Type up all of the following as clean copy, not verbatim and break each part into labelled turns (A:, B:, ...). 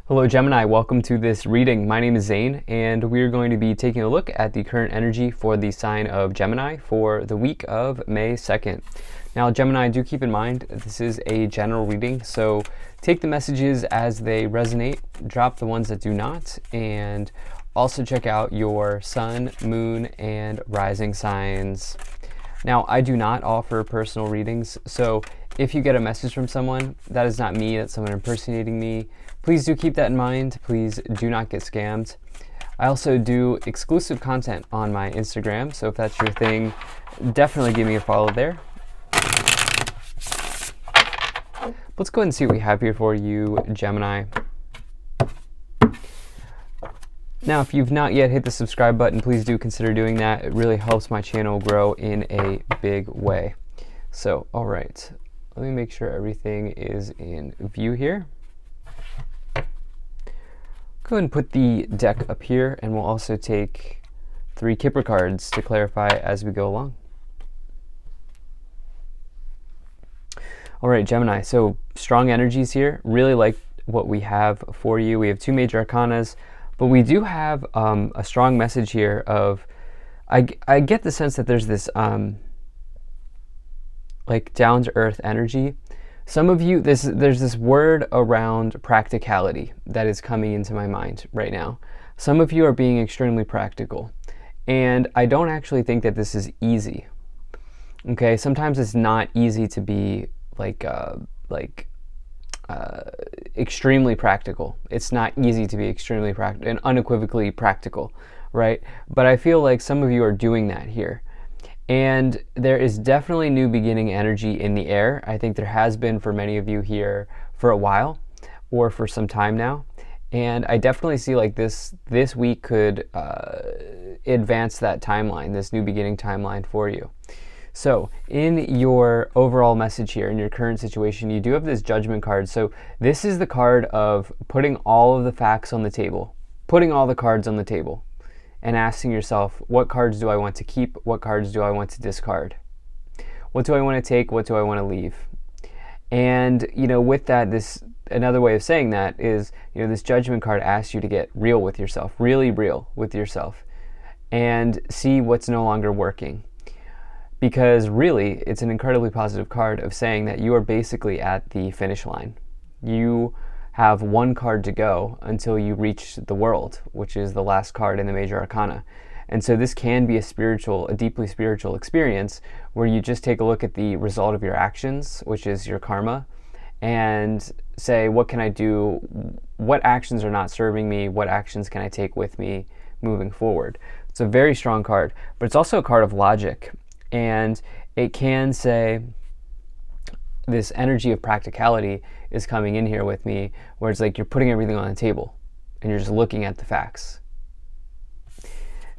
A: Hello Gemini, welcome to this reading. My name is Zane and we're going to be taking a look at the current energy for the sign of Gemini for the week of May 2nd. Now Gemini, do keep in mind this is a general reading, so take the messages as they resonate, drop the ones that do not, and also check out your sun, moon, and rising signs. Now, I do not offer personal readings, so if you get a message from someone, that is not me, that's someone impersonating me. Please do keep that in mind. Please do not get scammed. I also do exclusive content on my Instagram, so if that's your thing, definitely give me a follow there. Let's go ahead and see what we have here for you, Gemini. Now, if you've not yet hit the subscribe button, please do consider doing that. It really helps my channel grow in a big way. So, all right, let me make sure everything is in view here. Go ahead and put the deck up here, and we'll also take 3 Kipper cards to clarify as we go along. All right, Gemini, so strong energies here. Really like what we have for you. We have 2 major arcanas, but we do have a strong message here of, I get the sense that there's this like down-to-earth energy. Some of you, there's this word around practicality that is coming into my mind right now. Some of you are being extremely practical, and I don't actually think that this is easy. Okay, sometimes it's not easy to be extremely practical. It's not easy to be extremely practical and unequivocally practical, right? But I feel like some of you are doing that here. And there is definitely new beginning energy in the air. I think there has been for many of you here for a while or for some time now. And I definitely see like this week could advance that timeline, this new beginning timeline for you. So in your overall message here, in your current situation, you do have this judgment card. So this is the card of putting all of the facts on the table, putting all the cards on the table, and asking yourself, what cards do I want to keep? What cards do I want to discard? What do I want to take? What do I want to leave? And, you know, with that, another way of saying that is, you know, this judgment card asks you to get real with yourself, really real with yourself, and see what's no longer working. Because really, it's an incredibly positive card of saying that you are basically at the finish line. You have 1 card to go until you reach the world, which is the last card in the major arcana. And so this can be a deeply spiritual experience where you just take a look at the result of your actions, which is your karma, and say, what can I do? What actions are not serving me? What actions can I take with me moving forward? It's a very strong card, but it's also a card of logic. And it can say, this energy of practicality is coming in here with me, where it's like you're putting everything on the table and you're just looking at the facts.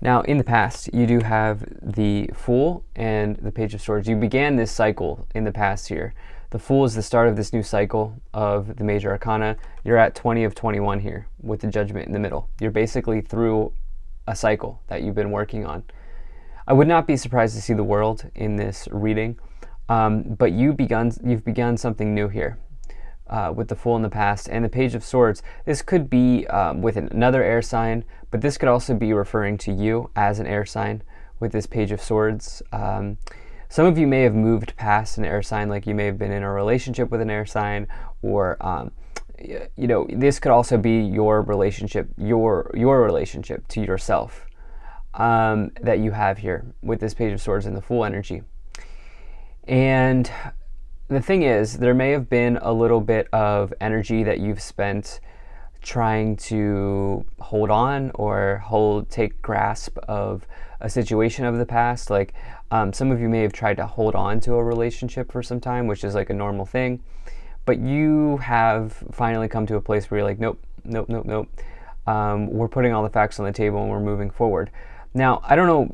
A: Now, in the past, you do have the Fool and the Page of Swords. You began this cycle in the past here. The Fool is the start of this new cycle of the major arcana. You're at 20 of 21 here with the Judgment in the middle. You're basically through a cycle that you've been working on. I would not be surprised to see the World in this reading, but you've begun something new here with the Fool in the past and the Page of Swords. This could be with another air sign, but this could also be referring to you as an air sign with this Page of Swords. Some of you may have moved past an air sign, like you may have been in a relationship with an air sign, or you know, this could also be your relationship, your relationship to yourself. That you have here with this Page of Swords and the Fool energy. And the thing is, there may have been a little bit of energy that you've spent trying to hold on or take grasp of a situation of the past. Like some of you may have tried to hold on to a relationship for some time, which is like a normal thing, but you have finally come to a place where you're like, nope. We're putting all the facts on the table and we're moving forward. Now, I don't know,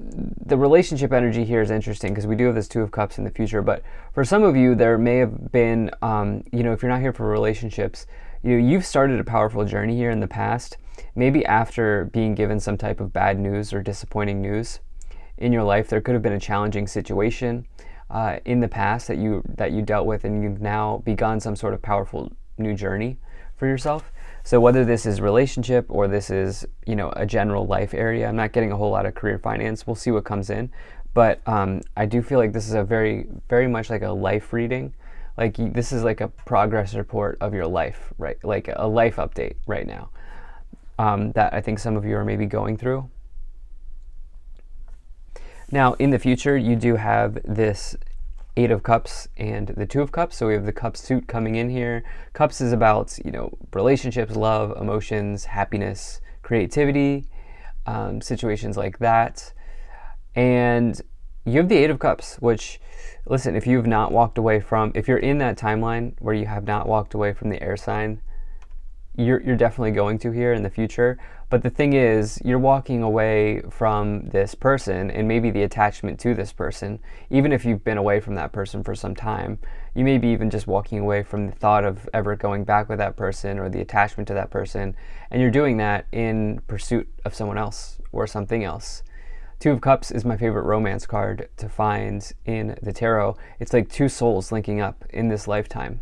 A: the relationship energy here is interesting because we do have this 2 of Cups in the future, but for some of you, there may have been, you know, if you're not here for relationships, you know, you've started a powerful journey here in the past, maybe after being given some type of bad news or disappointing news in your life. There could have been a challenging situation in the past that you dealt with, and you've now begun some sort of powerful new journey for yourself. So whether this is relationship or this is, you know, a general life area, I'm not getting a whole lot of career finance. We'll see what comes in. But I do feel like this is a very, very much like a life reading. Like this is like a progress report of your life, right? Like a life update right now that I think some of you are maybe going through. Now, in the future, you do have this Eight of Cups and the Two of Cups. So we have the Cup suit coming in here. Cups is about, you know, relationships, love, emotions, happiness, creativity, situations like that. And you have the Eight of Cups, which, listen, if you've not walked away from, if you're in that timeline where you have not walked away from the air sign, you're definitely going to here in the future. But the thing is, you're walking away from this person and maybe the attachment to this person. Even if you've been away from that person for some time, you may be even just walking away from the thought of ever going back with that person or the attachment to that person. And you're doing that in pursuit of someone else or something else. Two of Cups is my favorite romance card to find in the tarot. It's like two souls linking up in this lifetime.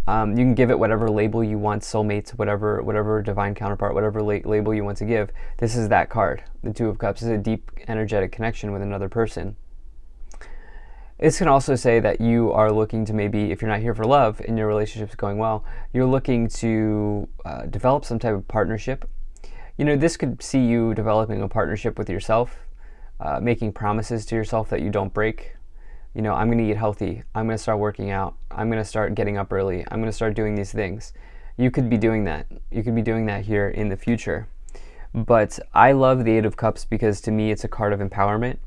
A: You can give it whatever label you want, soulmates, whatever divine counterpart, whatever label you want to give. This is that card. The Two of Cups is a deep energetic connection with another person. This can also say that you are looking to maybe, if you're not here for love and your relationship's going well, you're looking to develop some type of partnership. You know, this could see you developing a partnership with yourself, making promises to yourself that you don't break. You know, I'm going to eat healthy. I'm going to start working out. I'm going to start getting up early. I'm going to start doing these things. You could be doing that. You could be doing that here in the future. But I love the Eight of Cups because to me it's a card of empowerment.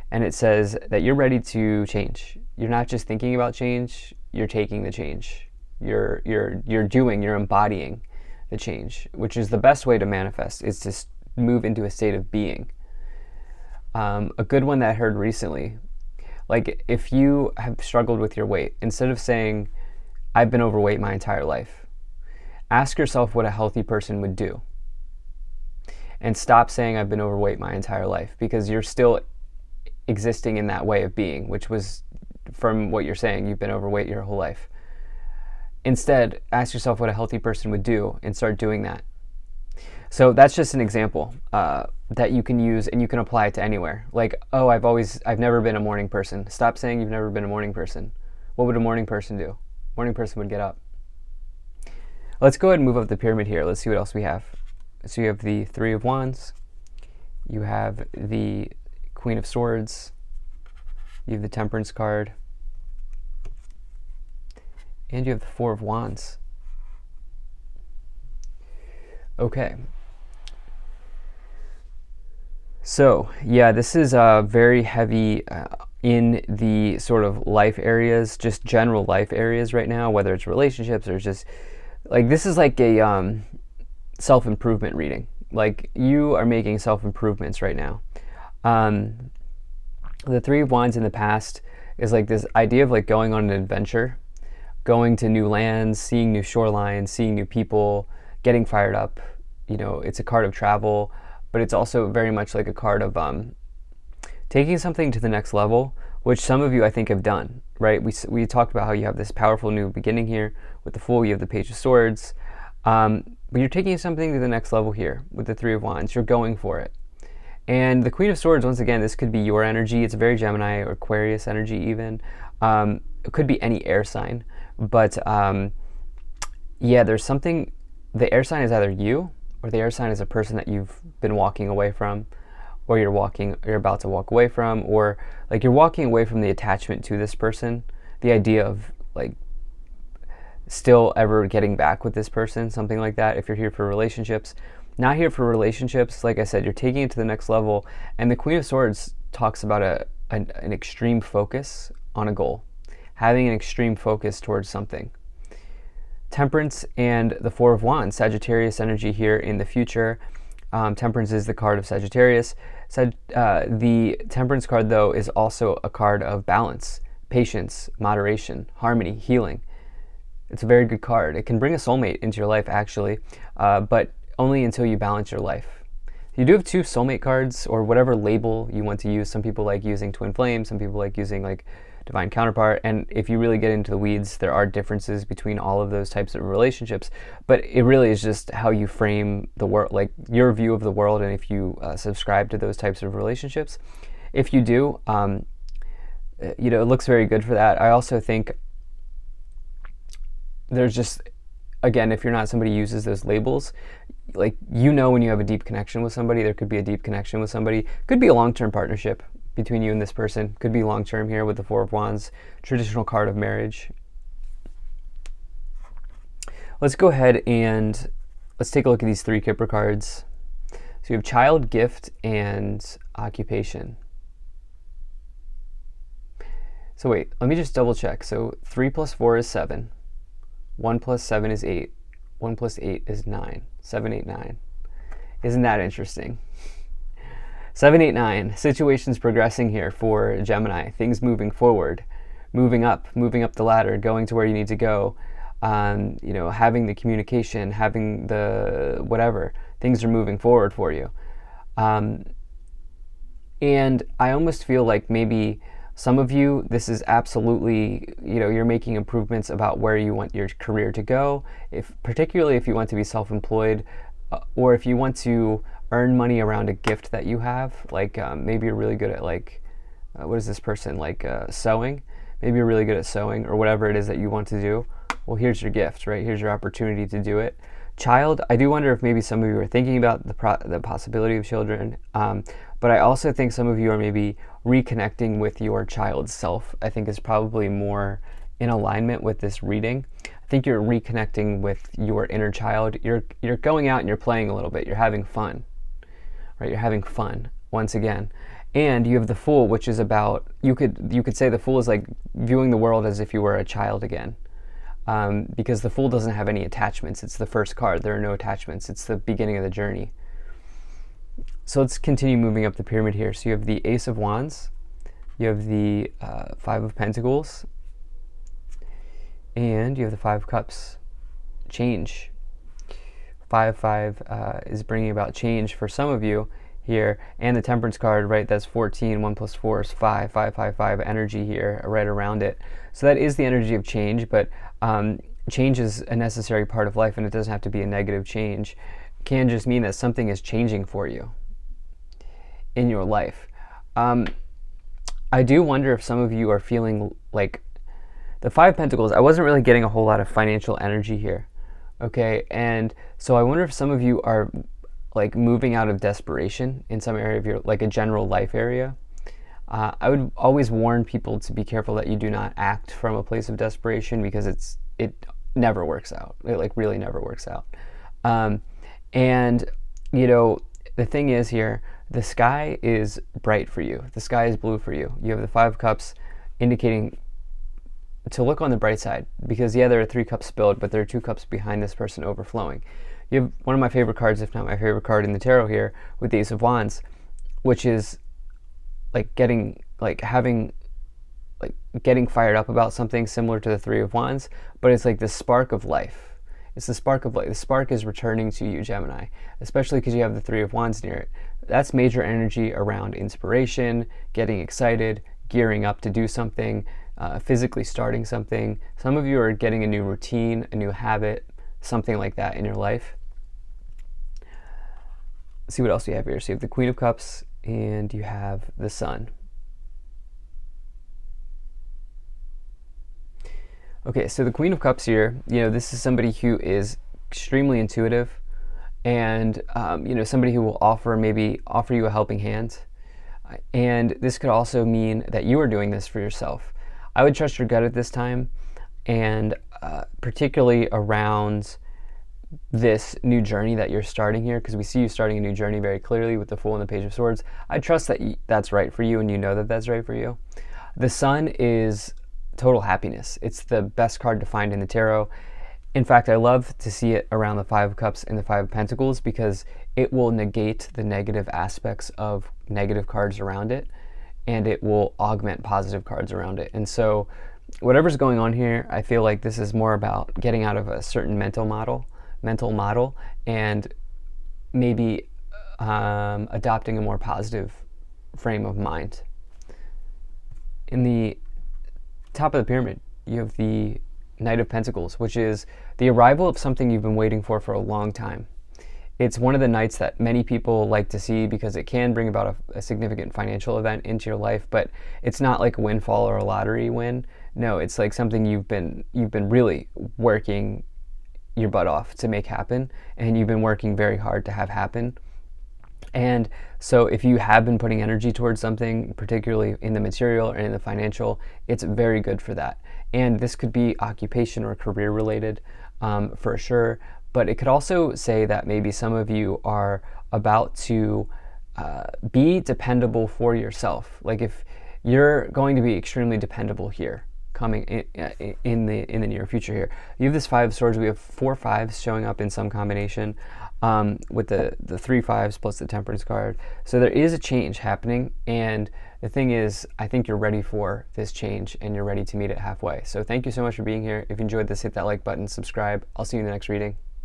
A: And it says that you're ready to change. You're not just thinking about change, you're taking the change. You're embodying the change, which is the best way to manifest, is to move into a state of being. A good one that I heard recently, like if you have struggled with your weight, instead of saying, I've been overweight my entire life, ask yourself what a healthy person would do. And stop saying I've been overweight my entire life, because you're still existing in that way of being, which was, from what you're saying, you've been overweight your whole life. Instead, ask yourself what a healthy person would do and start doing that. So that's just an example that you can use, and you can apply it to anywhere. Like, oh, I've never been a morning person. Stop saying you've never been a morning person. What would a morning person do? Morning person would get up. Let's go ahead and move up the pyramid here. Let's see what else we have. So you have the Three of Wands. You have the Queen of Swords. You have the Temperance card. And you have the Four of Wands. Okay. So, yeah, this is very heavy in the sort of life areas, just general life areas right now, whether it's relationships or just, like, this is like a self-improvement reading. Like, you are making self-improvements right now. The Three of Wands in the past is like this idea of like going on an adventure, going to new lands, seeing new shorelines, seeing new people, getting fired up. You know, it's a card of travel, but it's also very much like a card of taking something to the next level, which some of you I think have done, right? We talked about how you have this powerful new beginning here with the Fool. You have the Page of Swords, but you're taking something to the next level here with the Three of Wands. You're going for it. And the Queen of Swords, once again, this could be your energy. It's very Gemini or Aquarius energy even. It could be any air sign, but yeah, there's something, the air sign is either you, or the air sign is a person that you've been walking away from, or you're about to walk away from, or like you're walking away from the attachment to this person, the idea of like still ever getting back with this person, something like that. If you're here for relationships, not here for relationships, like I said, you're taking it to the next level. And the Queen of Swords talks about an extreme focus on a goal, having an extreme focus towards something. Temperance and the Four of Wands, Sagittarius energy here in the future. Temperance is the card of Sagittarius. The Temperance card, though, is also a card of balance, patience, moderation, harmony, healing. It's a very good card. It can bring a soulmate into your life, actually, but only until you balance your life. You do have two soulmate cards, or whatever label you want to use. Some people like using twin flames. Some people like using like divine counterpart. And if you really get into the weeds, there are differences between all of those types of relationships, but it really is just how you frame the world, like your view of the world, and if you subscribe to those types of relationships. If you do, it looks very good for that. I also think there's just, again, if you're not somebody who uses those labels, like, when you have a deep connection with somebody, there could be a deep connection with somebody, could be a long-term partnership between you and this person, could be long-term here with the Four of Wands, traditional card of marriage. Let's go ahead and let's take a look at these 3 Kipper cards. So you have child, gift, and occupation. So wait, let me just double check. So 3 plus 4 is 7. 1 plus 7 is 8. 1 plus 8 is 9. 7, 8, 9. Isn't that interesting? 7, 8, 9. Situations progressing here for Gemini. Things moving forward, moving up the ladder, going to where you need to go. Having the communication, having the whatever. Things are moving forward for you. And I almost feel like maybe some of you, this is absolutely, you're making improvements about where you want your career to go, particularly if you want to be self-employed, or if you want to earn money around a gift that you have, like maybe you're really good at, like, what is this person, like sewing? Maybe you're really good at sewing, or whatever it is that you want to do. Well, here's your gift, right? Here's your opportunity to do it. Child, I do wonder if maybe some of you are thinking about the possibility of children, but I also think some of you are maybe reconnecting with your child's self. I think is probably more in alignment with this reading. I think you're reconnecting with your inner child. You're going out and you're playing a little bit. You're having fun, right? You're having fun once again. And you have the Fool, which is about, you could say the Fool is like viewing the world as if you were a child again. Because the Fool doesn't have any attachments. It's the first card. There are no attachments. It's the beginning of the journey. So let's continue moving up the pyramid here. So you have the Ace of Wands, you have the 5 of Pentacles, and you have the 5 of Cups. Change. 5 is bringing about change for some of you here, and the Temperance card, right? That's 14. 1 plus 4 is 5. 5, 5, 5 energy here right around it. So that is the energy of change, but change is a necessary part of life, and it doesn't have to be a negative change. It can just mean that something is changing for you in your life. I do wonder if some of you are feeling like the 5 of Pentacles. I wasn't really getting a whole lot of financial energy here, okay? And so I wonder if some of you are like moving out of desperation in some area of your, like a general life area. I would always warn people to be careful that you do not act from a place of desperation, because it never works out. It like really never works out. And the thing is here, the sky is bright for you. The sky is blue for you. You have the 5 of Cups, indicating to look on the bright side, because there are 3 cups spilled, but there are 2 cups behind this person overflowing. You have one of my favorite cards, if not my favorite card in the tarot here, with the Ace of Wands, which is like getting fired up about something similar to the 3 of Wands, but it's like the spark of life. It's the spark of life. The spark is returning to you, Gemini, especially because you have the 3 of Wands near it. That's major energy around inspiration, getting excited, gearing up to do something, physically starting something. Some of you are getting a new routine, a new habit, something like that in your life. Let's see what else you have here. So you have the Queen of Cups, and you have the Sun. Okay, so the Queen of Cups here, this is somebody who is extremely intuitive, and somebody who will offer you a helping hand. And this could also mean that you are doing this for yourself. I would trust your gut at this time, and particularly around this new journey that you're starting here, because we see you starting a new journey very clearly with the Fool and the Page of Swords. I trust that that's right for you, and you know that that's right for you. The Sun is total happiness. It's the best card to find in the tarot. In fact, I love to see it around the 5 of Cups and the 5 of Pentacles, because it will negate the negative aspects of negative cards around it, and it will augment positive cards around it. And so whatever's going on here, I feel like this is more about getting out of a certain mental model, and maybe adopting a more positive frame of mind. In the top of the pyramid, you have the Knight of Pentacles, which is the arrival of something you've been waiting for a long time. It's one of the nights that many people like to see because it can bring about a significant financial event into your life, but it's not like a windfall or a lottery win. No, it's like something you've been really working your butt off to make happen, and you've been working very hard to have happen. And so if you have been putting energy towards something, particularly in the material or in the financial, it's very good for that. And this could be occupation or career related, for sure. But it could also say that maybe some of you are about to be dependable for yourself. Like if you're going to be extremely dependable here, coming in the near future here. You have this Five of Swords. We have 4 5s showing up in some combination, with the 3 5s plus the Temperance card. So there is a change happening, and the thing is, I think you're ready for this change and you're ready to meet it halfway. So thank you so much for being here. If you enjoyed this, hit that like button, subscribe. I'll see you in the next reading.